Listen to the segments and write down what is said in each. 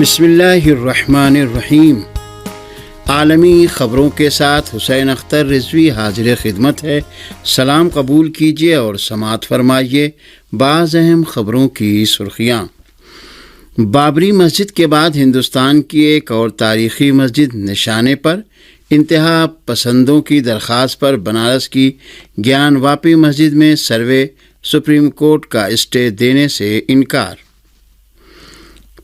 بسم اللہ الرحمن الرحیم۔ عالمی خبروں کے ساتھ حسین اختر رضوی حاضر خدمت ہے۔ سلام قبول کیجیے اور سماعت فرمائیے بعض اہم خبروں کی سرخیاں۔ بابری مسجد کے بعد ہندوستان کی ایک اور تاریخی مسجد نشانے پر، انتہا پسندوں کی درخواست پر بنارس کی گیان واپی مسجد میں سروے، سپریم کورٹ کا اسٹے دینے سے انکار۔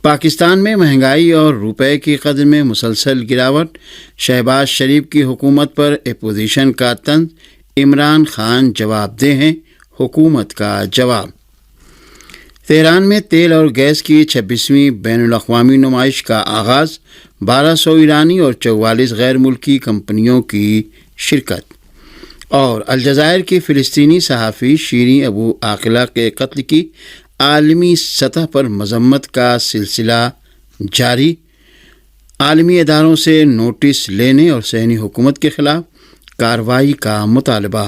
پاکستان میں مہنگائی اور روپے کی قدر میں مسلسل گراوٹ، شہباز شریف کی حکومت پر اپوزیشن کا طنز، عمران خان جواب دہ ہیں، حکومت کا جواب۔ تہران میں تیل اور گیس کی 26ویں بین الاقوامی نمائش کا آغاز، 1200 ایرانی اور 44 غیر ملکی کمپنیوں کی شرکت۔ اور الجزائر کی فلسطینی صحافی شیریں ابو عاقلہ کے قتل کی عالمی سطح پر مذمت کا سلسلہ جاری، عالمی اداروں سے نوٹس لینے اور صہیونی حکومت کے خلاف کارروائی کا مطالبہ۔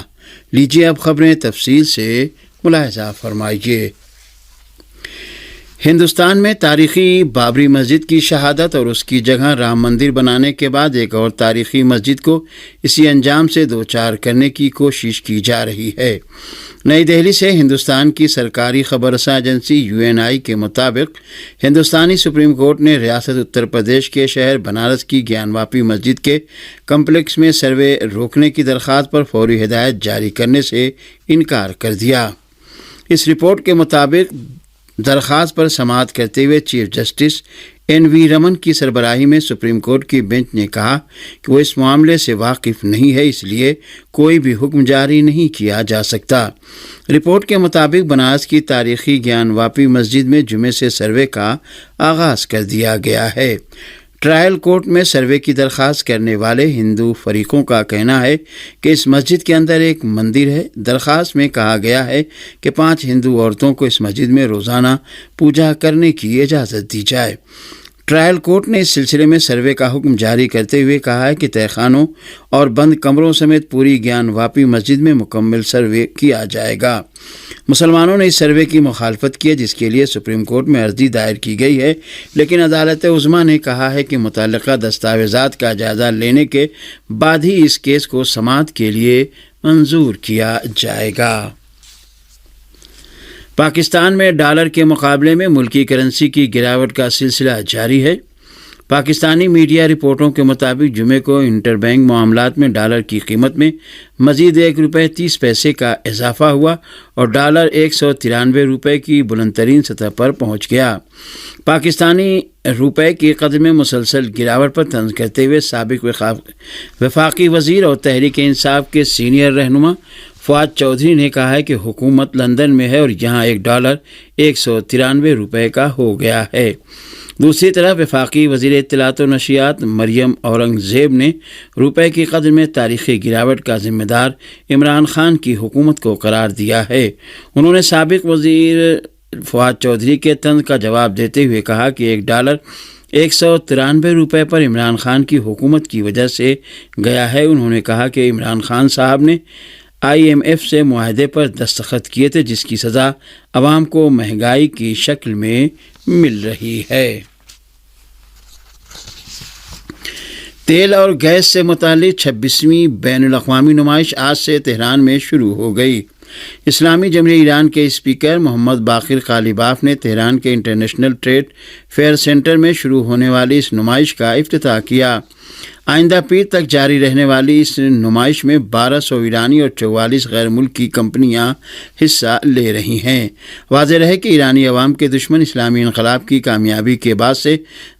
لیجیے اب خبریں تفصیل سے ملاحظہ فرمائیے۔ ہندوستان میں تاریخی بابری مسجد کی شہادت اور اس کی جگہ رام مندر بنانے کے بعد ایک اور تاریخی مسجد کو اسی انجام سے دوچار کرنے کی کوشش کی جا رہی ہے۔ نئی دہلی سے ہندوستان کی سرکاری خبر رساں ایجنسی UNI کے مطابق ہندوستانی سپریم کورٹ نے ریاست اتر پردیش کے شہر بنارس کی گیان واپی مسجد کے کمپلیکس میں سروے روکنے کی درخواست پر فوری ہدایت جاری کرنے سے انکار کر دیا۔ اس رپورٹ کے مطابق درخواست پر سماعت کرتے ہوئے چیف جسٹس NV رمن کی سربراہی میں سپریم کورٹ کی بینچ نے کہا کہ وہ اس معاملے سے واقف نہیں ہے، اس لیے کوئی بھی حکم جاری نہیں کیا جا سکتا۔ رپورٹ کے مطابق بنارس کی تاریخی گیان واپی مسجد میں جمعے سے سروے کا آغاز کر دیا گیا ہے۔ ٹرائل کورٹ میں سروے کی درخواست کرنے والے ہندو فریقوں کا کہنا ہے کہ اس مسجد کے اندر ایک مندر ہے۔ درخواست میں کہا گیا ہے کہ 5 ہندو عورتوں کو اس مسجد میں روزانہ پوجا کرنے کی اجازت دی جائے۔ ٹرائل کورٹ نے اس سلسلے میں سروے کا حکم جاری کرتے ہوئے کہا ہے کہ تہہ خانوں اور بند کمروں سمیت پوری گیان واپی مسجد میں مکمل سروے کیا جائے گا۔ مسلمانوں نے اس سروے کی مخالفت کی ہے، جس کے لیے سپریم کورٹ میں عرضی دائر کی گئی ہے، لیکن عدالت عظمیٰ نے کہا ہے کہ متعلقہ دستاویزات کا جائزہ لینے کے بعد ہی اس کیس کو سماعت کے لیے منظور کیا جائے گا۔ پاکستان میں ڈالر کے مقابلے میں ملکی کرنسی کی گراوٹ کا سلسلہ جاری ہے۔ پاکستانی میڈیا رپورٹوں کے مطابق جمعے کو انٹر بینک معاملات میں ڈالر کی قیمت میں مزید ₹1.30 کا اضافہ ہوا اور ڈالر 193 روپے کی بلند ترین سطح پر پہنچ گیا۔ پاکستانی روپے کی قدر میں مسلسل گراوٹ پر طنز کرتے ہوئے سابق وفاقی وزیر اور تحریک انصاف کے سینئر رہنما فواد چودھری نے کہا ہے کہ حکومت لندن میں ہے اور یہاں ایک ڈالر 193 روپے کا ہو گیا ہے۔ دوسری طرف وفاقی وزیر اطلاعات و نشریات مریم اورنگزیب نے روپے کی قدر میں تاریخی گراوٹ کا ذمہ دار عمران خان کی حکومت کو قرار دیا ہے۔ انہوں نے سابق وزیر فواد چودھری کے طنز کا جواب دیتے ہوئے کہا کہ ایک ڈالر 193 روپے پر عمران خان کی حکومت کی وجہ سے گیا ہے۔ انہوں نے کہا کہ عمران خان صاحب نے IMF سے معاہدے پر دستخط کیے تھے، جس کی سزا عوام کو مہنگائی کی شکل میں مل رہی ہے۔ تیل اور گیس سے متعلق 26ویں بین الاقوامی نمائش آج سے تہران میں شروع ہو گئی۔ اسلامی جمہوریہ ایران کے اسپیکر محمد باقر قالیباف نے تہران کے انٹرنیشنل ٹریڈ فیئر سینٹر میں شروع ہونے والی اس نمائش کا افتتاح کیا۔ آئندہ پیر تک جاری رہنے والی اس نمائش میں 1200 ایرانی اور 44 غیر ملکی کمپنیاں حصہ لے رہی ہیں۔ واضح رہے کہ ایرانی عوام کے دشمن اسلامی انقلاب کی کامیابی کے بعد سے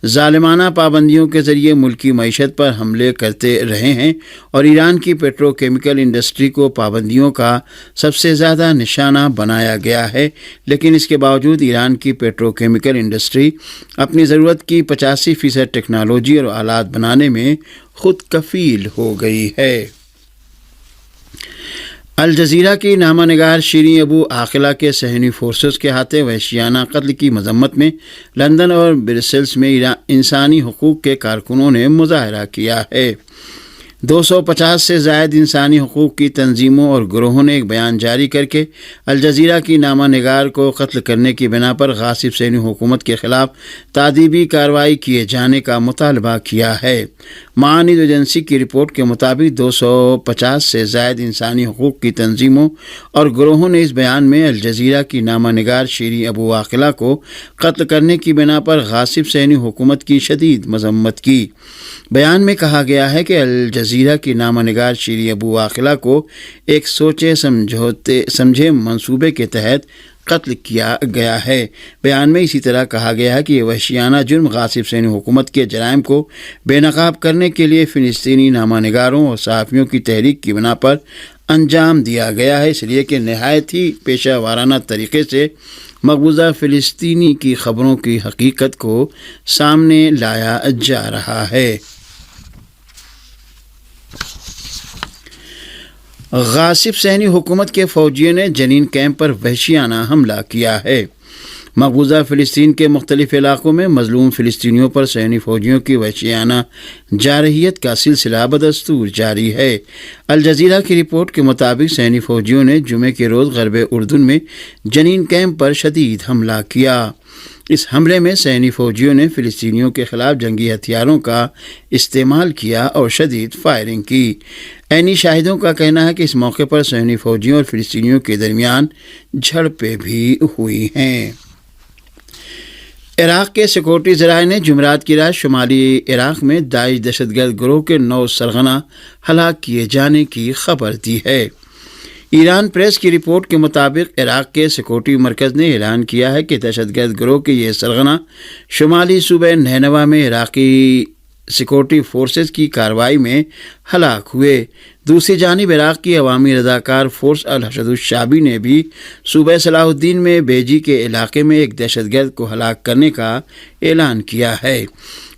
ظالمانہ پابندیوں کے ذریعے ملکی معیشت پر حملے کرتے رہے ہیں اور ایران کی پیٹرو کیمیکل انڈسٹری کو پابندیوں کا سب سے زیادہ نشانہ بنایا گیا ہے، لیکن اس کے باوجود ایران کی پیٹرو کیمیکل انڈسٹری اپنی ضرورت کی 85% ٹیکنالوجی اور آلات بنانے میں خود کفیل ہو گئی ہے۔ الجزیرہ کی نامہ نگار شیریں ابو عاقلہ کے صہیونی فورسز کے ہاتھے وحشیانہ قتل کی مذمت میں لندن اور برسلز میں انسانی حقوق کے کارکنوں نے مظاہرہ کیا ہے۔ 250 سے زائد انسانی حقوق کی تنظیموں اور گروہوں نے ایک بیان جاری کر کے الجزیرہ کی نامہ نگار کو قتل کرنے کی بنا پر غاصب صہیونی حکومت کے خلاف تادیبی کارروائی کیے جانے کا مطالبہ کیا ہے۔ معانی ایجنسی کی رپورٹ کے مطابق 250 سے زائد انسانی حقوق کی تنظیموں اور گروہوں نے اس بیان میں الجزیرہ کی نامہ نگار شیریں ابو عاقلہ کو قتل کرنے کی بنا پر غاصب صہیونی حکومت کی شدید مذمت کی۔ بیان میں کہا گیا ہے کہ الجزیرہ کی نامہ نگار شیریں ابو عاقلہ کو ایک سوچے سمجھے منصوبے کے تحت قتل کیا گیا ہے۔ بیان میں اسی طرح کہا گیا ہے کہ یہ وحشیانہ جرم غاصب صہیونی حکومت کے جرائم کو بے نقاب کرنے کے لیے فلسطینی نامہ نگاروں اور صحافیوں کی تحریک کی بنا پر انجام دیا گیا ہے، اس لیے کہ نہایت ہی پیشہ وارانہ طریقے سے مقبوضہ فلسطینی کی خبروں کی حقیقت کو سامنے لایا جا رہا ہے۔ غاصب صہیونی حکومت کے فوجیوں نے جنین کیمپ پر وحشیانہ حملہ کیا ہے۔ مقبوضہ فلسطین کے مختلف علاقوں میں مظلوم فلسطینیوں پر صہیونی فوجیوں کی وحشیانہ جارحیت کا سلسلہ بدستور جاری ہے۔ الجزیرہ کی رپورٹ کے مطابق صہیونی فوجیوں نے جمعے کے روز غرب اردن میں جنین کیمپ پر شدید حملہ کیا۔ اس حملے میں صہیونی فوجیوں نے فلسطینیوں کے خلاف جنگی ہتھیاروں کا استعمال کیا اور شدید فائرنگ کی۔ عینی شاہدوں کا کہنا ہے کہ اس موقع پر صہیونی فوجیوں اور فلسطینیوں کے درمیان جھڑپیں بھی ہوئی ہیں۔ عراق کے سیکورٹی ذرائع نے جمعرات کی رات شمالی عراق میں داعش دہشت گرد گروہ کے 9 سرغنہ ہلاک کیے جانے کی خبر دی ہے۔ ایران پریس کی رپورٹ کے مطابق عراق کے سیکورٹی مرکز نے اعلان کیا ہے کہ دہشت گرد گروہ کے یہ سرغنہ شمالی صوبہ نینوا میں عراقی سیکورٹی فورسز کی کارروائی میں ہلاک ہوئے۔ دوسری جانب عراق کی عوامی رضاکار فورس الحشد الشعبی نے بھی صوبہ صلاح الدین میں بیجی کے علاقے میں ایک دہشت گرد کو ہلاک کرنے کا اعلان کیا ہے۔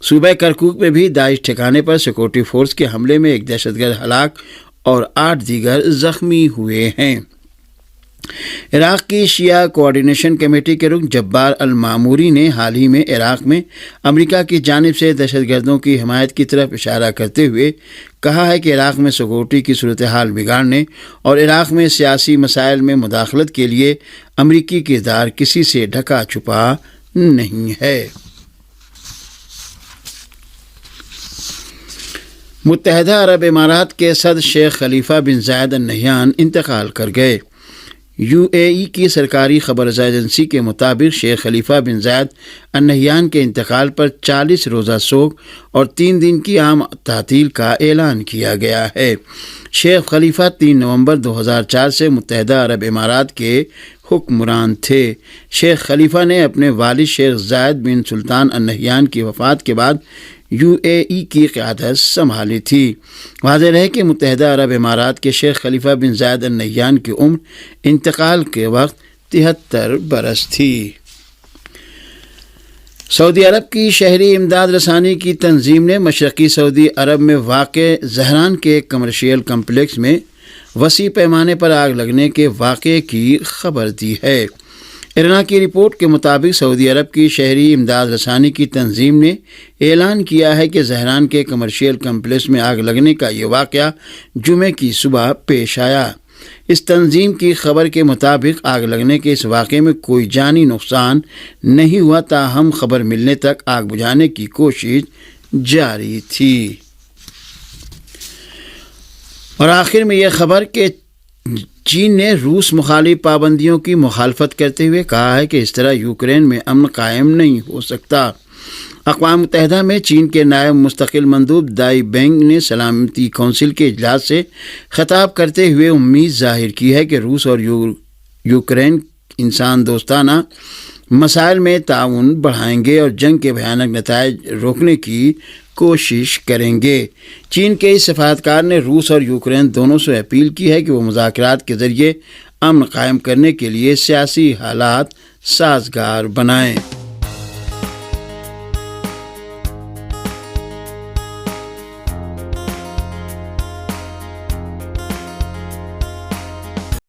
صوبہ کرکوک میں بھی داعش ٹھکانے پر سیکورٹی فورس کے حملے میں ایک دہشت گرد ہلاک اور 8 دیگر زخمی ہوئے ہیں۔ عراق کی شیعہ کوآرڈینیشن کمیٹی کے رکن جبار المعموری نے حال ہی میں عراق میں امریکہ کی جانب سے دہشت گردوں کی حمایت کی طرف اشارہ کرتے ہوئے کہا ہے کہ عراق میں سیکورٹی کی صورتحال بگاڑنے اور عراق میں سیاسی مسائل میں مداخلت کے لیے امریکی کردار کسی سے ڈھکا چھپا نہیں ہے۔ متحدہ عرب امارات کے صدر شیخ خلیفہ بن زائد ال نہیان انتقال کر گئے۔ UAE کی سرکاری خبر رساں ایجنسی کے مطابق شیخ خلیفہ بن زائد ال نہیان کے انتقال پر 40 روزہ سوگ اور 3 دن کی عام تعطیل کا اعلان کیا گیا ہے۔ شیخ خلیفہ 3 نومبر 2004 سے متحدہ عرب امارات کے حکمران تھے۔ شیخ خلیفہ نے اپنے والد شیخ زائد بن سلطان ال نہیان کی وفات کے بعد UAE کی قیادت سنبھالی تھی۔ واضح رہے کہ متحدہ عرب امارات کے شیخ خلیفہ بن زائد ال نہیان کی عمر انتقال کے وقت 73 برس تھی۔ سعودی عرب کی شہری امداد رسانی کی تنظیم نے مشرقی سعودی عرب میں واقع زہران کے ایک کمرشل کمپلیکس میں وسیع پیمانے پر آگ لگنے کے واقعے کی خبر دی ہے۔ ارنا کی رپورٹ کے مطابق سعودی عرب کی شہری امداد رسانی کی تنظیم نے اعلان کیا ہے کہ زہران کے کمرشل کمپلیکس میں آگ لگنے کا یہ واقعہ جمعے کی صبح پیش آیا۔ اس تنظیم کی خبر کے مطابق آگ لگنے کے اس واقعے میں کوئی جانی نقصان نہیں ہوا، تاہم خبر ملنے تک آگ بجھانے کی کوشش جاری تھی۔ اور آخر میں یہ خبر کہ چین نے روس مخالف پابندیوں کی مخالفت کرتے ہوئے کہا ہے کہ اس طرح یوکرین میں امن قائم نہیں ہو سکتا۔ اقوام متحدہ میں چین کے نائب مستقل مندوب دائی بینگ نے سلامتی کونسل کے اجلاس سے خطاب کرتے ہوئے امید ظاہر کی ہے کہ روس اور یوکرین انسان دوستانہ مسائل میں تعاون بڑھائیں گے اور جنگ کے بھیانک نتائج روکنے کی کوشش کریں گے۔ چین کے اس سفارتکار نے روس اور یوکرین دونوں سے اپیل کی ہے کہ وہ مذاکرات کے ذریعے امن قائم کرنے کے لیے سیاسی حالات سازگار بنائیں۔